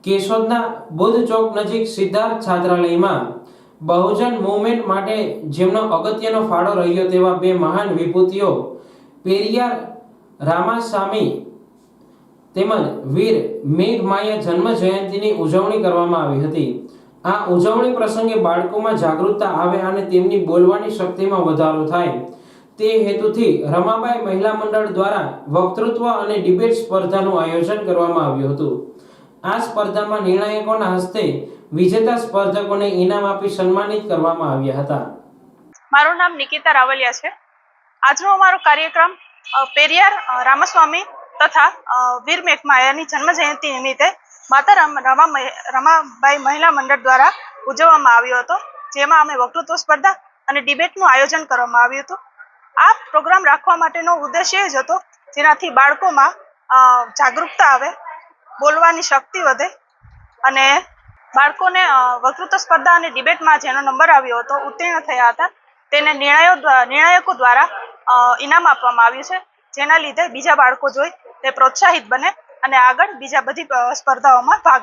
કેશોદના બુદ્ધ ચોક નજીક સિદ્ધાર્થ છાત્રાલયમાં બહુજન મૂવમેન્ટ માટે જેમનો અગત્યનો ફાળો રહ્યો તેવા બે મહાન વિભૂતિઓ પેરિયાર રામાસામી તેમજ વીર મેઘમાયા જન્મ જયંતિની ઉજવણી કરવામાં આવી હતી। આ ઉજવણી પ્રસંગે બાળકોમાં જાગૃતતા આવે અને તેમની બોલવાની શક્તિમાં વધારો થાય તે હેતુથી રમાબાઈ મહિલા મંડળ દ્વારા વક્તૃત્વ અને ડિબેટ સ્પર્ધાનું આયોજન કરવામાં આવ્યું હતું। આ સ્પર્ધામાં નિર્ણાયકોના હસ્તે વિજેતા સ્પર્ધકોને ઇનામ આપી સન્માનિત કરવામાં આવ્યા હતા। મારું નામ નિકિતા રાવલિયા છે। આજનો અમારો કાર્યક્રમ પેરિયાર રામાસ્વામી તથા વીર મેઘમાયાની જન્મ જયંતિ નિમિત્તે માતા રમાબાઈ મહિલા મંડળ દ્વારા ઉજવવામાં આવ્યો હતો, જેમાં અમે વક્તૃત્વ સ્પર્ધા અને ડિબેટનું આયોજન કરવામાં આવ્યું હતું। આ પ્રોગ્રામ રાખવા માટેનો ઉદ્દેશ્ય એ જ હતો જેનાથી બાળકોમાં જાગૃતતા આવે, બોલવાની શક્તિ વધે અને બાળકોને વક્તૃત્વ સ્પર્ધા અને ડિબેટમાં જેનો નંબર આવ્યો હતો, ઉત્તીર્ણ થયા હતા, તેને નિર્ણાયકો દ્વારા ઇનામ આપવામાં આવ્યું છે, જેના લીધે બીજા બાળકો જોઈ તે પ્રોત્સાહિત બને અને આગળ બીજા બધી સ્પર્ધાઓમાં ભાગ લે।